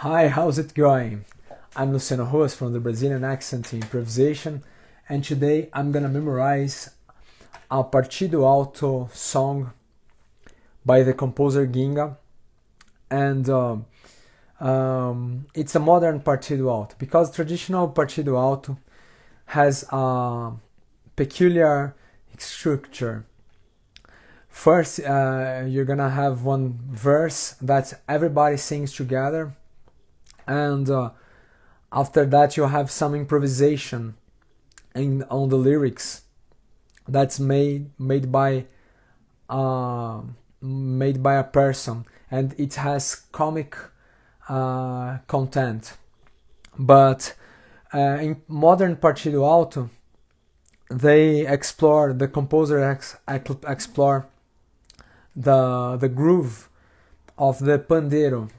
Hi, how's it going? I'm Luciano Ruas from the Brazilian Accent Improvisation, and today I'm gonna memorize a Partido Alto song by the composer Ginga, and it's a modern Partido Alto because traditional Partido Alto has a peculiar structure. First, you're gonna have one verse that everybody sings together, and after that you have some improvisation on the lyrics that's made by a person, and it has comic content. But in modern Partido Alto, the composer explore the groove of the pandeiro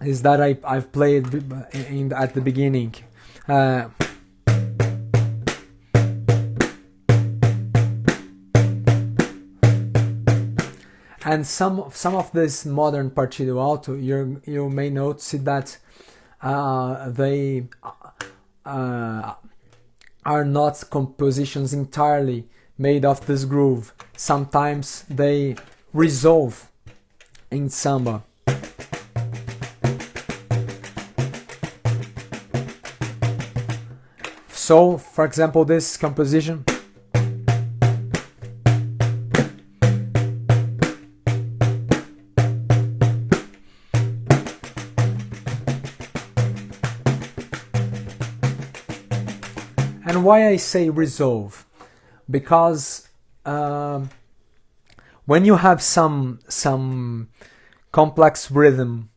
is that I've played at the beginning. Uh, and some of this modern Partido Alto, you may notice that they are not compositions entirely made of this groove. Sometimes they resolve in samba. So, for example, this composition. And why I say resolve? Because when you have some complex rhythm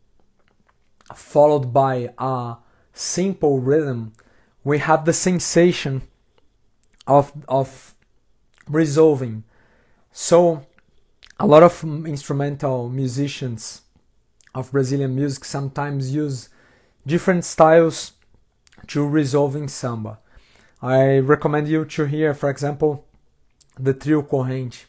followed by a simple rhythm, we have the sensation of resolving. So a lot of instrumental musicians of Brazilian music sometimes use different styles to resolving samba. I recommend you to hear, for example, the trio corrente.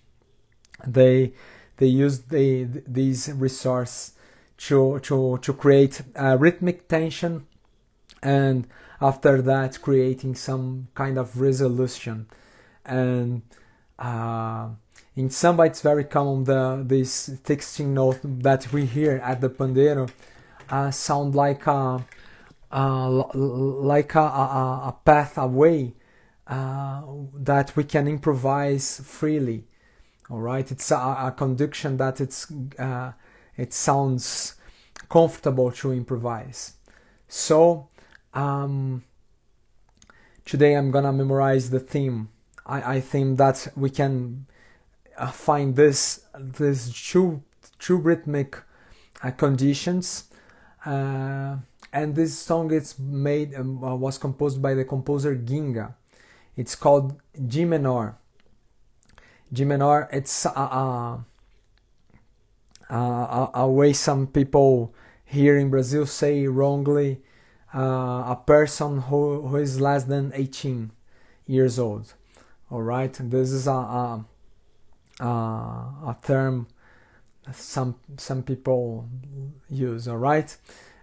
They use these resource to create a rhythmic tension, and after that creating some kind of resolution. And in samba it's very common this 16 note that we hear at the pandeiro sound like a path away that we can improvise freely. All right, it's a conduction that it sounds comfortable to improvise. So today I'm gonna memorize the theme. I think that we can find this two rhythmic conditions, and this song was composed by the composer Ginga. It's called G minor. G minor. It's a way some people here in Brazil say wrongly. A person who is less than 18 years old. All right, this is a term some people use. All right,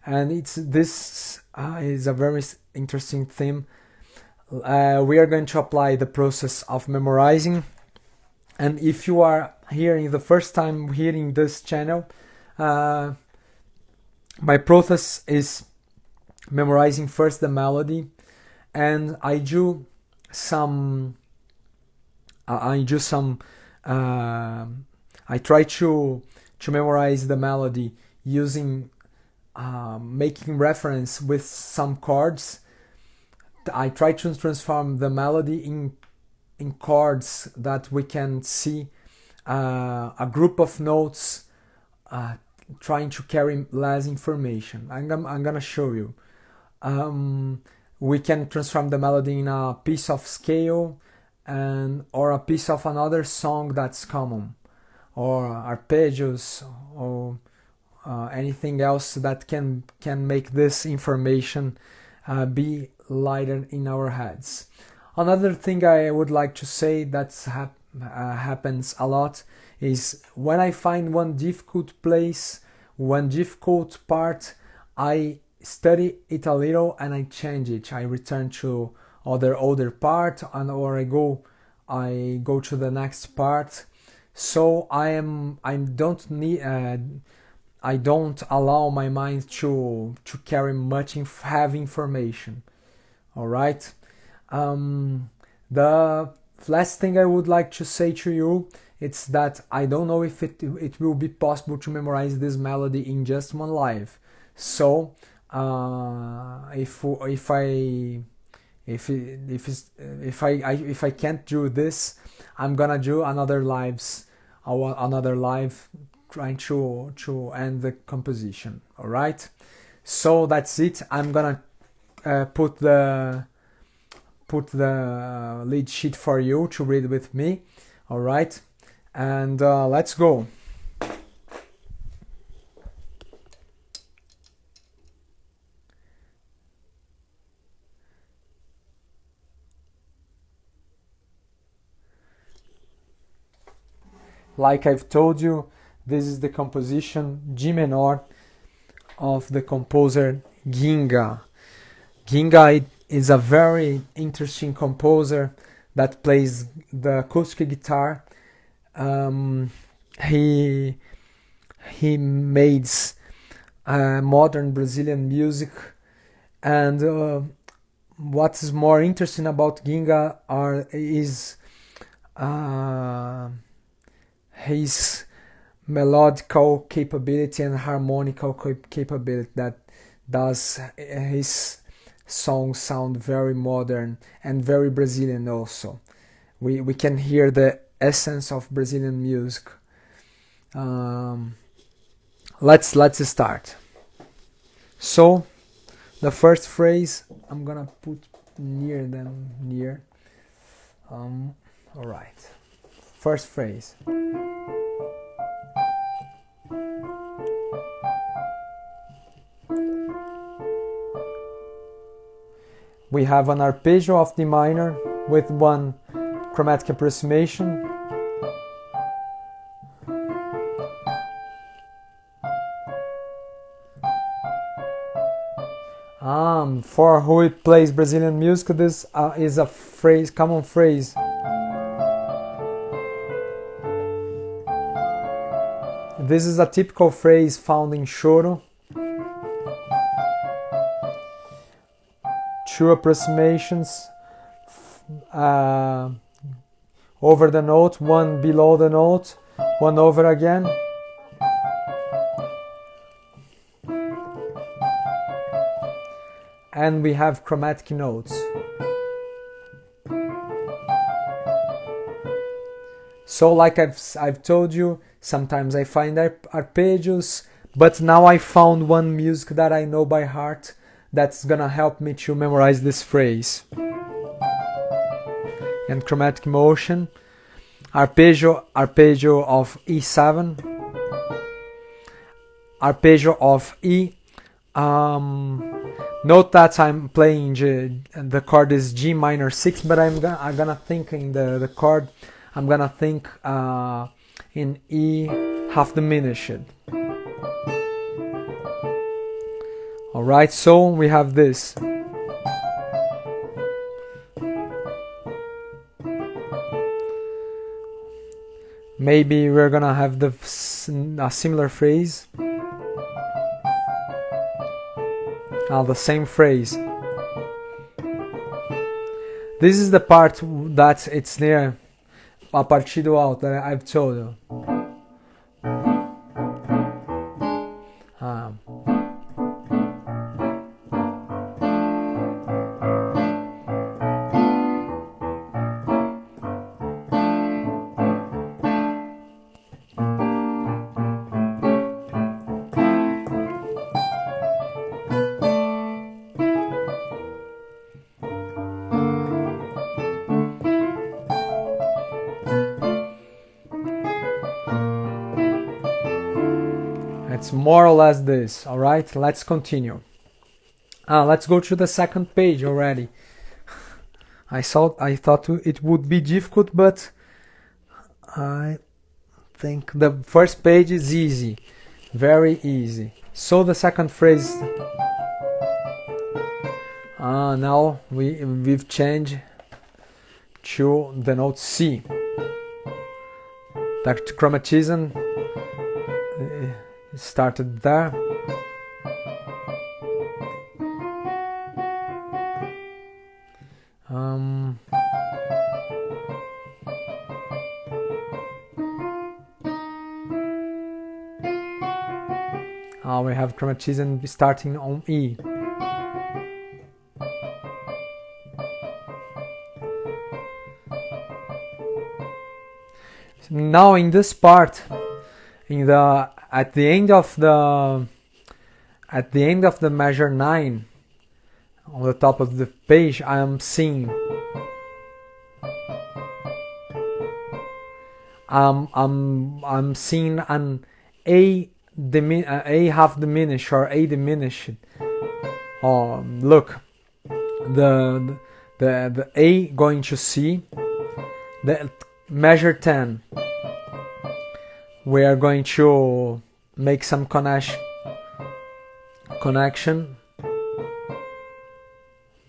and this is a very interesting theme. We are going to apply the process of memorizing, and if you are hearing the first time hearing this channel, my process is memorizing first the melody, and I try to memorize the melody using making reference with some chords. I try to transform the melody in chords that we can see a group of notes trying to carry less information. I'm gonna show you. We can transform the melody in a piece of scale or a piece of another song that's common, or arpeggios, or anything else that can make this information be lighter in our heads. Another thing I would like to say that happens a lot is when I find one difficult place, one difficult part, I study it a little and I change it. I return to older part, and or I go to the next part. So I don't need I don't allow my mind to carry much heavy information. All right. The last thing I would like to say to you, it's that I don't know if it will be possible to memorize this melody in just one live. So if I can't do this, I'm gonna do another live trying to end the composition. All right. So that's it. I'm gonna put the lead sheet for you to read with me. All right, and let's go. Like I've told you, this is the composition G minor of the composer Ginga. Ginga is a very interesting composer that plays the acoustic guitar. He made modern Brazilian music, and what is more interesting about Ginga is his melodical capability and harmonical capability that does his songs sound very modern and very Brazilian also. We can hear the essence of Brazilian music. Let's start. So the first phrase I'm gonna put near. All right. First phrase. We have an arpeggio of D minor with one chromatic approximation. For who plays Brazilian music, this is a common phrase. This is a typical phrase found in choro. Two approximations over the note, one below the note, one over again. And we have chromatic notes. So like I've told you, sometimes I find arpeggios, but now I found one music that I know by heart that's gonna help me to memorize this phrase. And chromatic motion, arpeggio of E7, arpeggio of E. Note that I'm playing the chord is G minor 6, but I'm gonna think in the chord. I'm gonna think in E half diminished. Alright, so we have this. Maybe we're gonna have a similar phrase. The same phrase. This is the part that it's near a Partido Alto that I've told you. It's more or less this. All right, let's continue. Let's go to the second page already. I thought it would be difficult, but I think the first page is easy, very easy. So the second phrase. Now we've changed to the note C. That chromatism started there. We have chromatism starting on E. Now in this part, at the end of the measure 9, on the top of the page, I am seeing I'm seeing an A half diminished or A diminished. Look, the A going to C, the measure 10. We are going to make some connection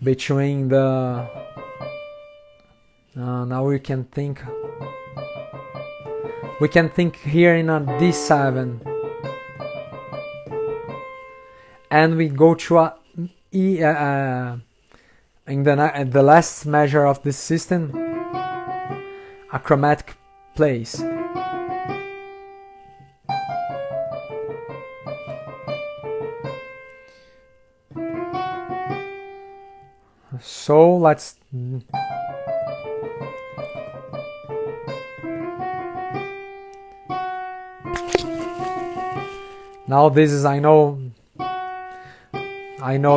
between the. Now we can think. We can think here in a D7, and we go to a E in the last measure of this system, a chromatic place. So let's now this is I know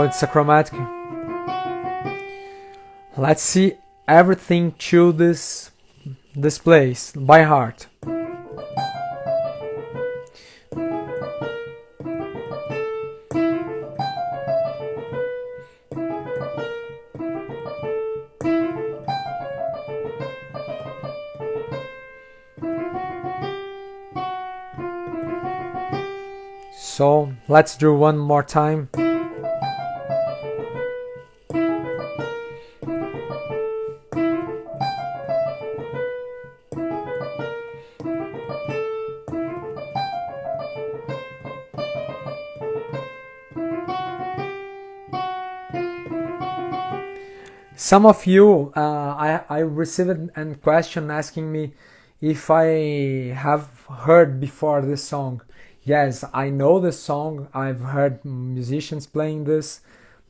it's a chromatic. Let's see everything to this place by heart. So let's do one more time. Some of you, I received a question asking me if I have heard before this song. Yes, I know the song, I've heard musicians playing this,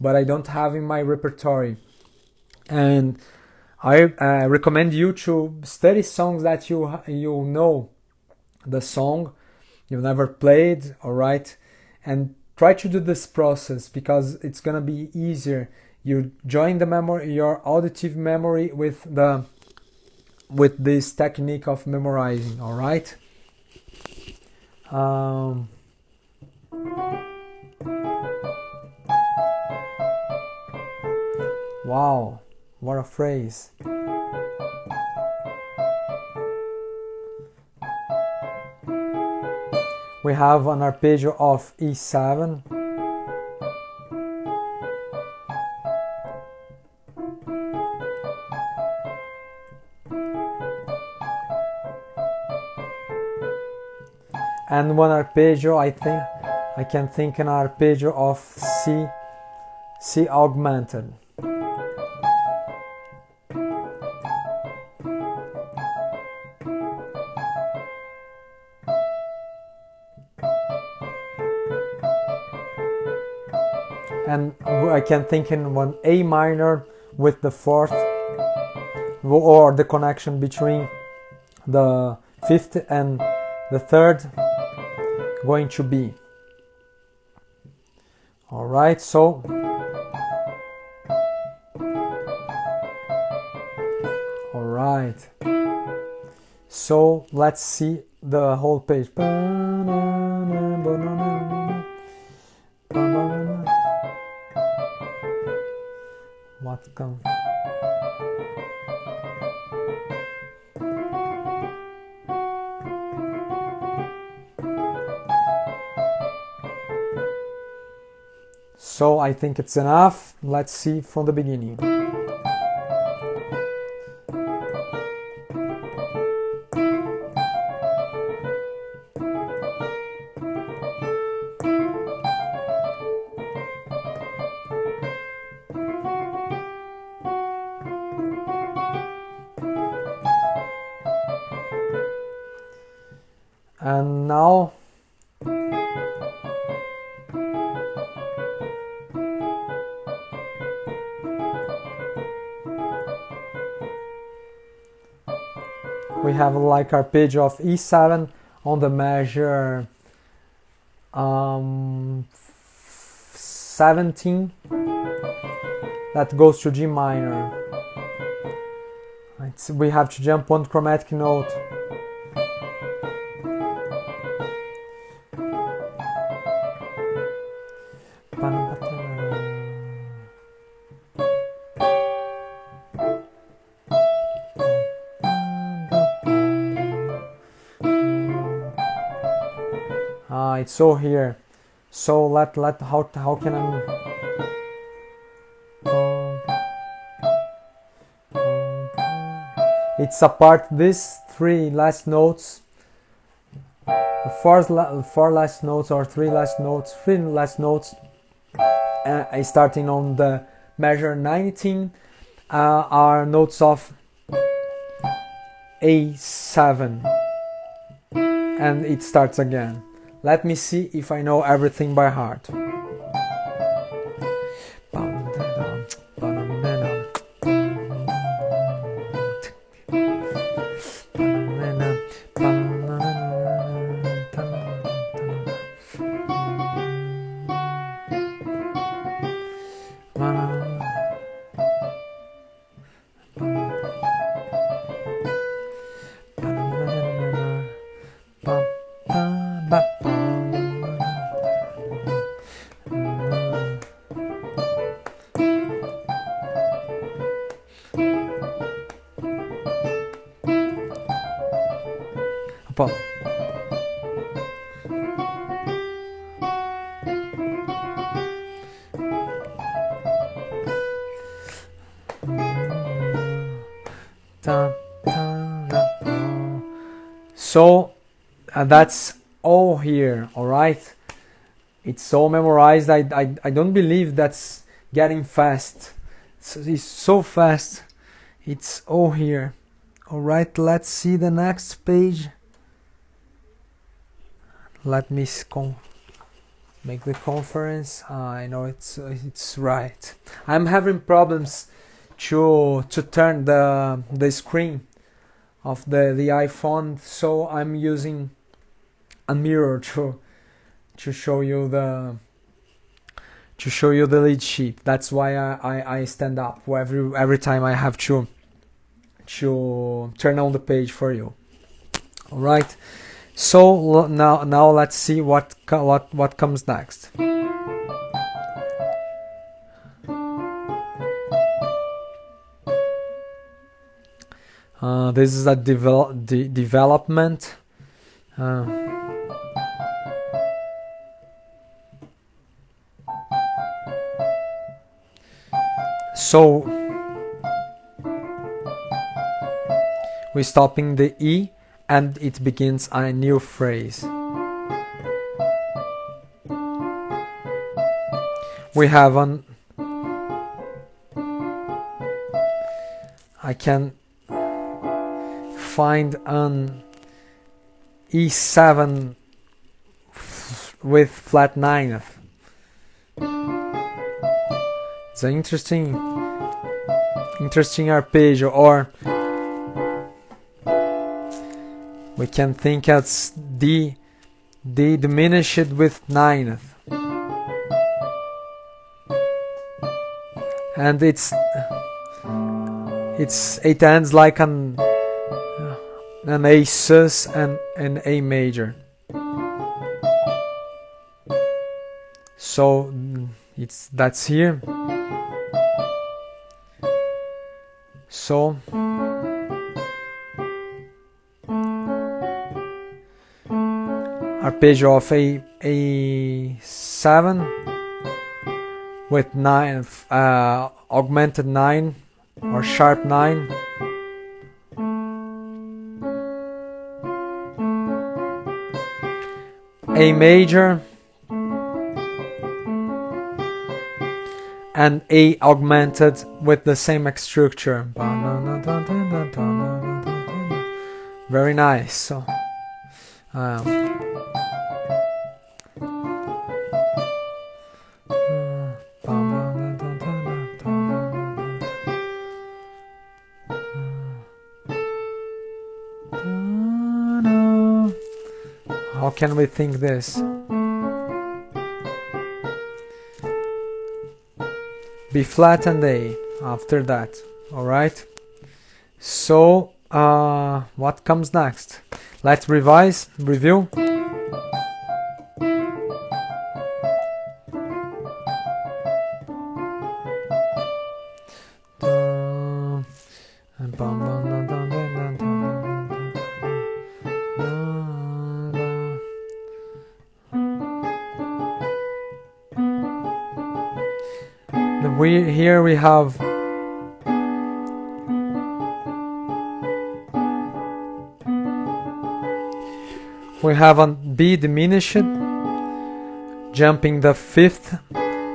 but I don't have in my repertoire. And I recommend you to study songs that you know the song, you never played, alright? And try to do this process because it's gonna be easier. You join the memory, your auditive memory with this technique of memorizing, alright? Wow, what a phrase. We have an arpeggio of E7. And one arpeggio, I can think an arpeggio of C augmented. And I can think in one A minor with the fourth, or the connection between the fifth and the third going to be. Alright, so alright, so let's see the whole page. What comes? So I think it's enough. Let's see from the beginning. And now we have like arpeggio of E7 on the measure 17 that goes to G minor. We have to jump one chromatic note. It's so here. So how can I? It's apart these three last notes. The four last notes or three last notes starting on the measure 19 are notes of A7, and it starts again. Let me see if I know everything by heart. So that's all here, all right? It's so memorized. I don't believe that's getting fast. It's so fast. It's all here. All right, let's see the next page. Let me make the conference. I know it's right. I'm having problems to turn the screen of the iPhone, so I'm using a mirror to show you the lead sheet. That's why I stand up every time I have to turn on the page for you. All right. So now let's see what comes next. This is a development. So we stopping the E and it begins a new phrase. We have I can find an E7 with flat ninth. It's an interesting arpeggio, or we can think as D diminished with ninth, and it ends like an A sus and an A major. So that's here. So arpeggio of A7 with 9, augmented 9 or sharp 9. A major and A augmented with the same structure. Very nice. So, how can we think this? B flat and A after that. Alright? So, what comes next? Let's review. Here we have on B diminished, jumping the 5th,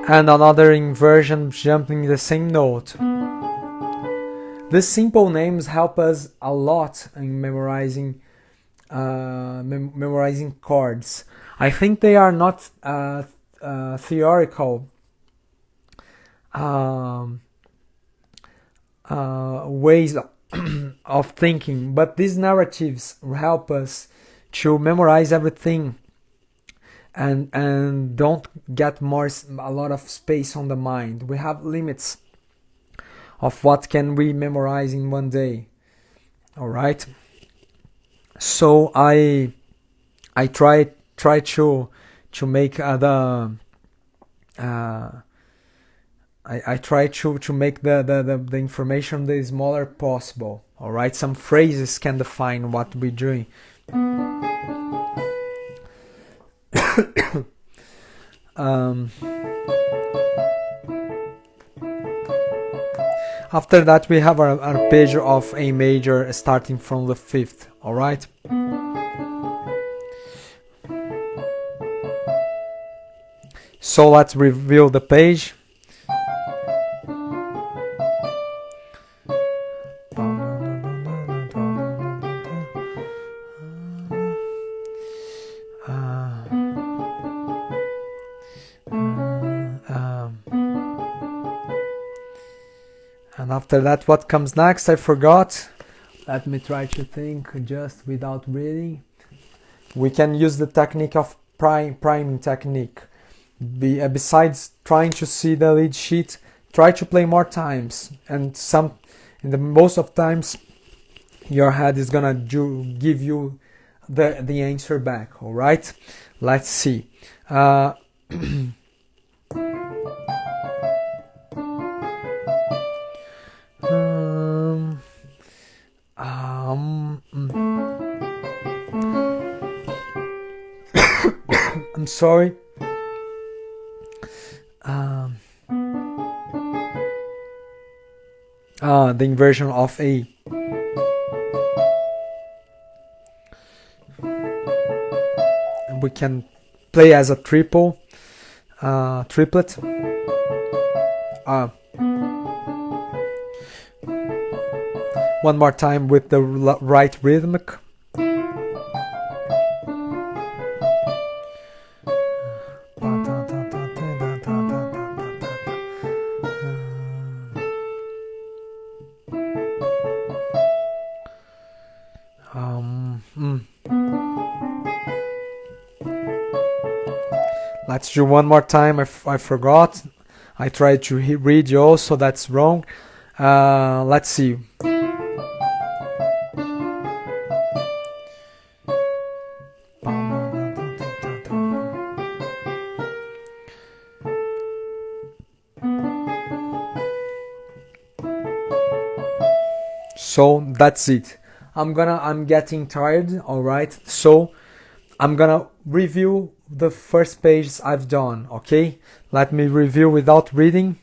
and another inversion jumping the same note. These simple names help us a lot in memorizing chords. I think they are not theoretical ways of thinking, but these narratives help us to memorize everything and don't get a lot of space on the mind. We have limits of what can we memorize in one day. All right. So I try to make I try to make the information the smaller possible. All right, some phrases can define what we're doing. After that, we have our arpeggio of A major starting from the 5th. All right. So let's review the page. And after that, what comes next? I forgot. Let me try to think just without reading. We can use the technique of priming technique. Besides trying to see the lead sheet, try to play more times, and most of times your head is gonna give you the answer back. All right, let's see. I'm sorry. The inversion of A. We can play as a triplet. One more time with the right rhythmic. Let's do one more time. I forgot. I tried to read you also. That's wrong. Let's see. So that's it. I'm getting tired. All right. So I'm gonna review the first pages I've done, okay? Let me review without reading.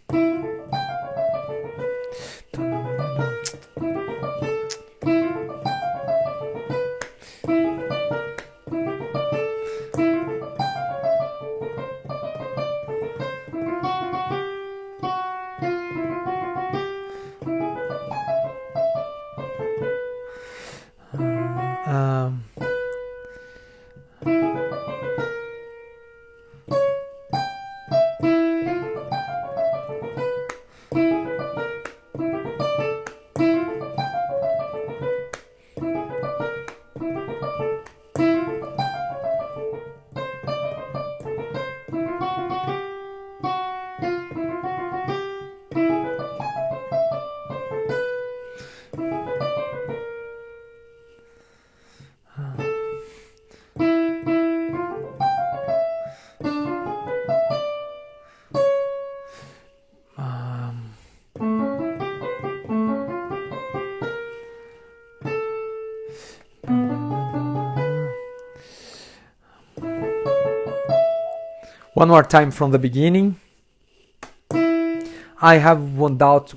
One more time from the beginning. I have one doubt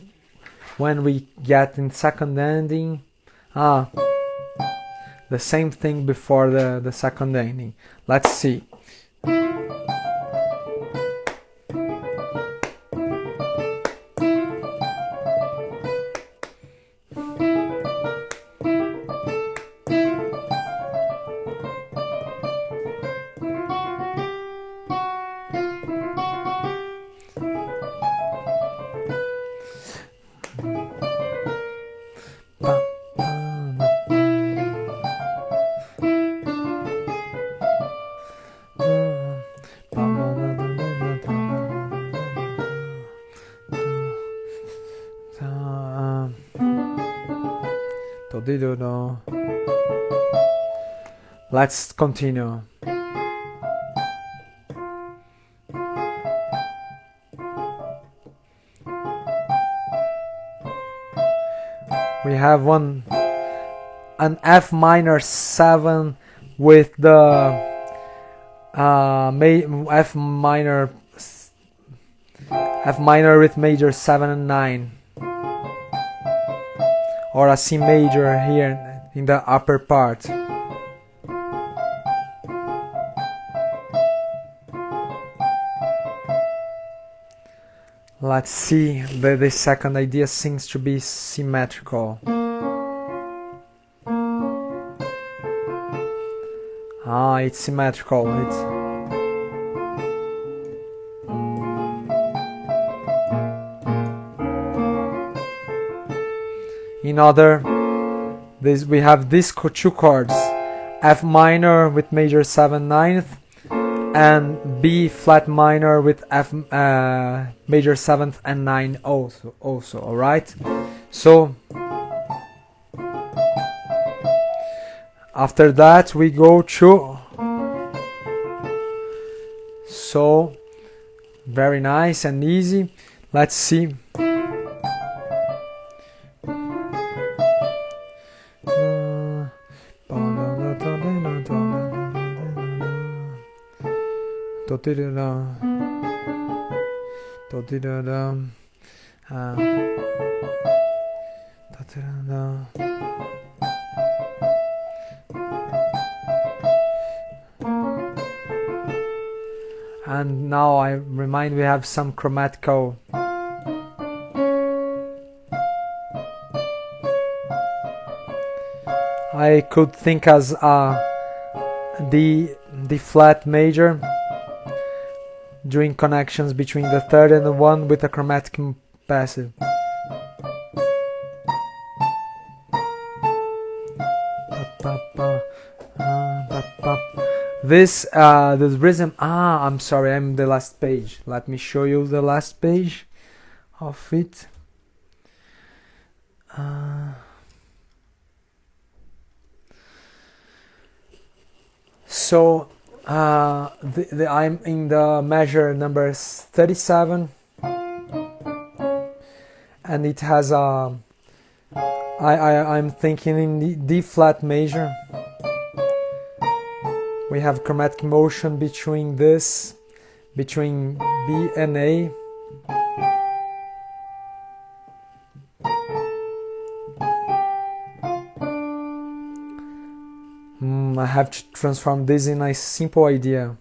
when we get in second ending. The same thing before the second ending. Let's see. Let's continue. We have an F minor 7 with the F minor with major 7 and 9, or a C major here in the upper part. Let's see, the second idea seems to be symmetrical. It's symmetrical. In other, we have these two chords, F minor with major 7 ninth, and B flat minor with F major 7th and 9 also, alright? So after that we go to, so very nice and easy. Let's see. And now I remind we have some chromatical I could think as the flat major doing connections between the third and the one with a chromatic passive. This rhythm. I'm sorry, I'm the last page. Let me show you the last page of it. So I'm in the measure number 37, and it has I'm thinking in the D flat major We have chromatic motion between this, between B and A. I have to transform this in a simple idea.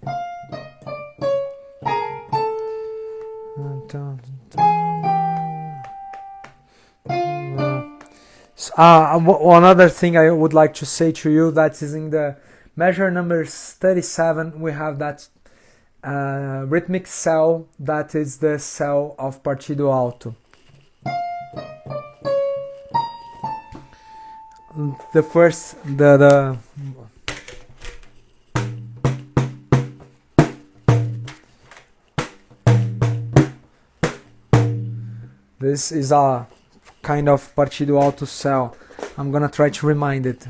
One other thing I would like to say to you, that is in the measure number 37, we have that rhythmic cell, that is the cell of Partido Alto. The first, this is a kind of Partido Alto cell. I'm gonna try to remind it.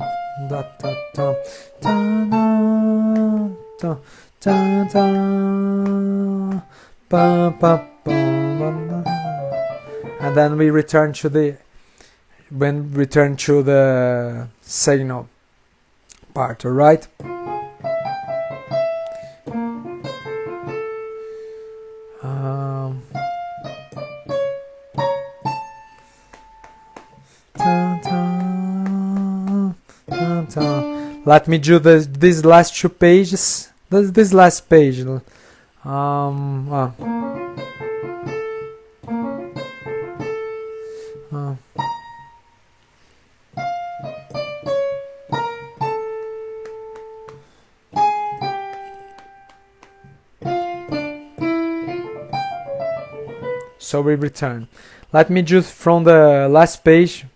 And then we return to the signal part, all right? Let me do these last two pages. This last page. So we return. Let me just from the last page.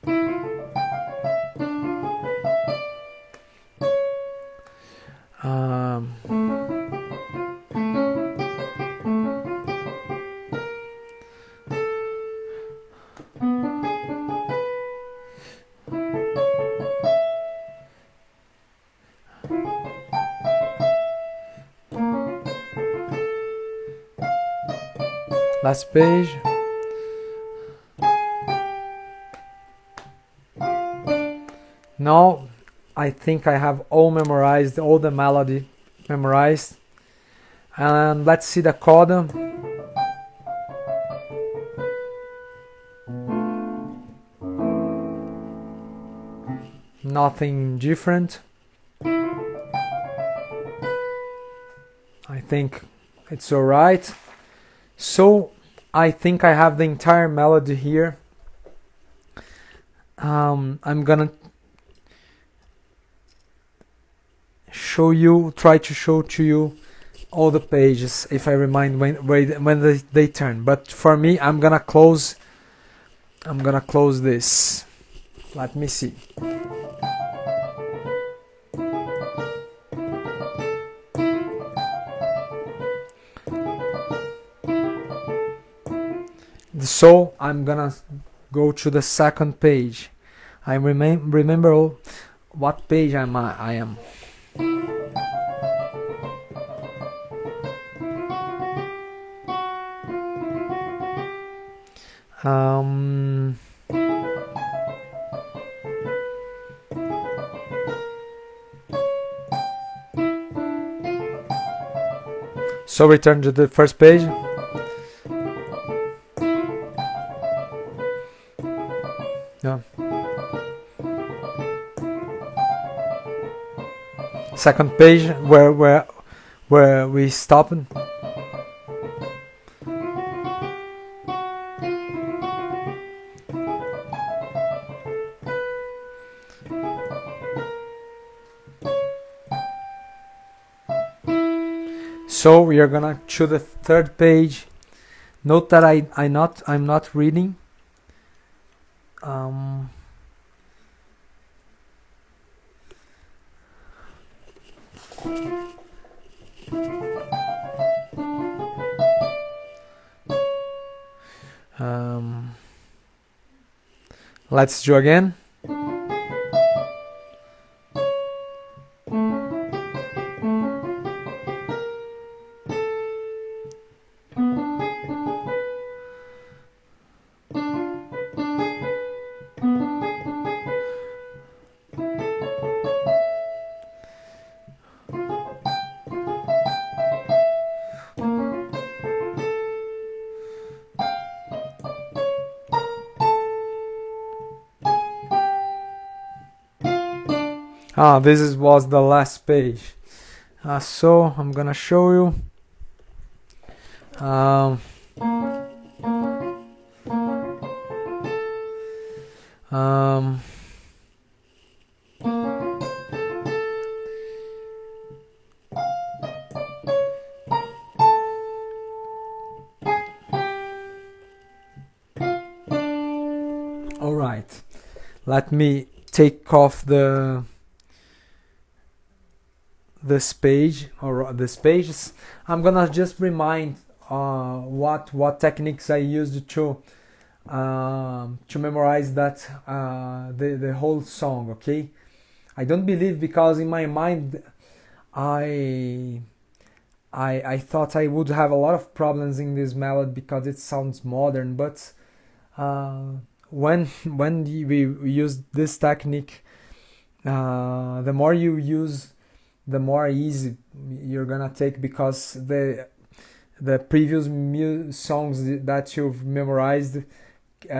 Last page. Now I think I have all memorized, all the melody memorized. And let's see the coda. Nothing different. I think it's alright. So I think I have the entire melody here. I'm gonna try to show to you all the pages if I remind when they turn. But for me, I'm gonna close this. Let me see. So I'm gonna go to the second page. I remember what page I am. So return to the first page. Yeah. Second page where we stopped. So we are gonna to the third page. Note that I'm not reading. Let's do again. was the last page. So I'm gonna show you. Um, um, all right, let me take off this page or these pages. I'm gonna just remind what techniques I used to memorize that the whole song. Okay, I don't believe, because in my mind I thought I would have a lot of problems in this melody because it sounds modern, but when we use this technique, the more you use, the more easy you're gonna take, because the previous songs that you've memorized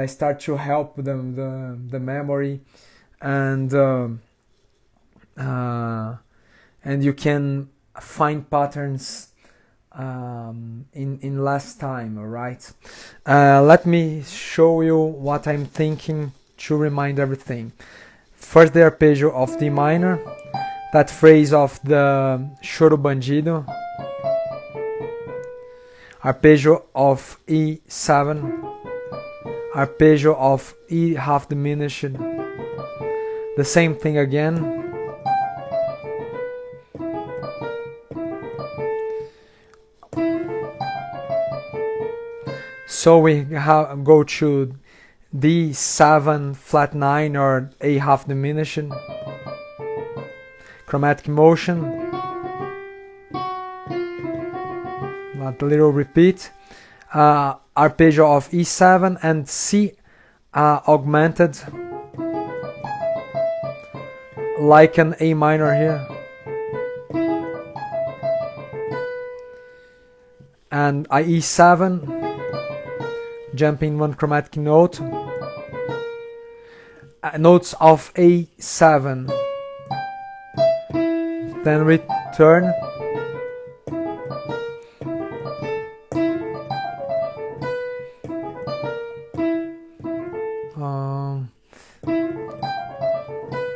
start to help the memory, and you can find patterns in less time. All right, let me show you what I'm thinking to remind everything. First, the arpeggio of D minor, that phrase of the Choro Bandido, arpeggio of E7, arpeggio of E half diminished, the same thing again. So we go to D7 flat 9 or A half diminished, chromatic motion, a little repeat, arpeggio of E7 and C augmented, like an A minor here, and E7, jumping one chromatic note, notes of A7, then return,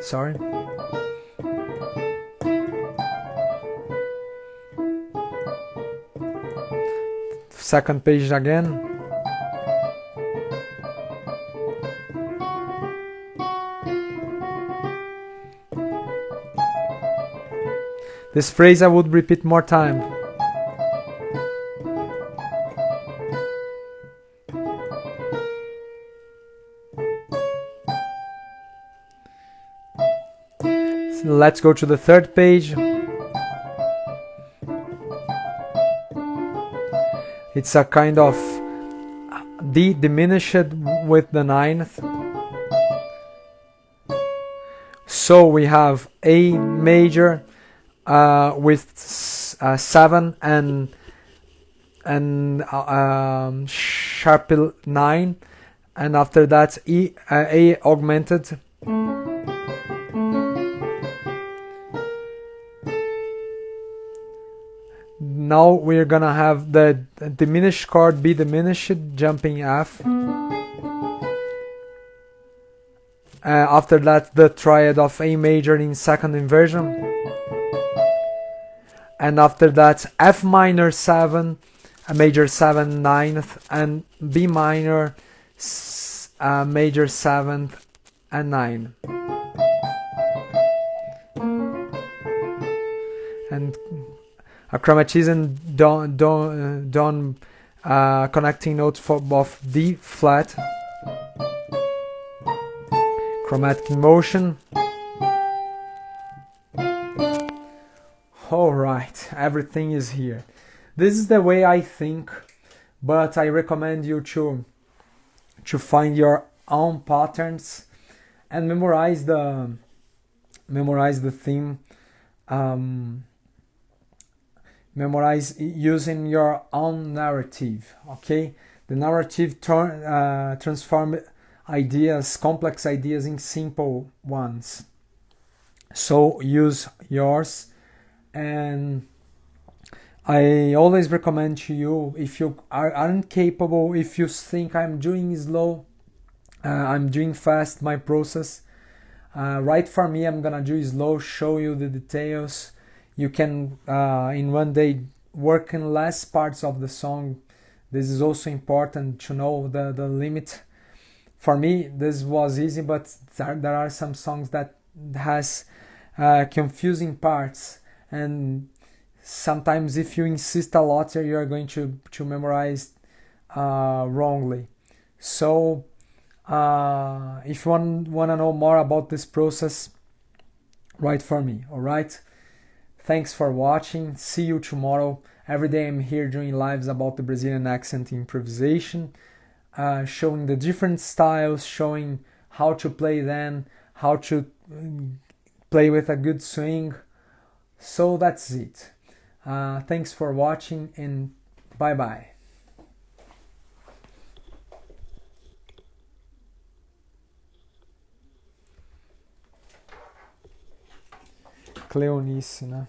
sorry, second page again. This phrase I would repeat more time. So let's go to the third page. It's a kind of D diminished with the ninth. So we have A major with 7 and sharp 9, and after that A augmented, now we're gonna have the diminished chord B diminished jumping F, after that the triad of A major in second inversion, and after that F minor 7, a major 7 ninth, and B minor major 7th and 9, and a chromatism don connecting note of D flat, chromatic motion. Alright, everything is here. This is the way I think, but I recommend you to find your own patterns and memorize the theme. Memorize using your own narrative. Okay, the narrative transform ideas, complex ideas, in simple ones. So use yours. And I always recommend to you, if you aren't capable, if you think I'm doing slow, I'm doing fast my process, write for me. I'm gonna do slow, show you the details. You can in one day work in less parts of the song. This is also important to know the limit. For me this was easy, but there are some songs that has confusing parts, and sometimes if you insist a lot you are going to memorize wrongly. So if you want to know more about this process, write for me. All right, thanks for watching. See you tomorrow. Every day I'm here doing lives about the Brazilian accent improvisation, showing the different styles, showing how to play them, how to play with a good swing. So that's it. Thanks for watching, and bye bye. Cleonice, né?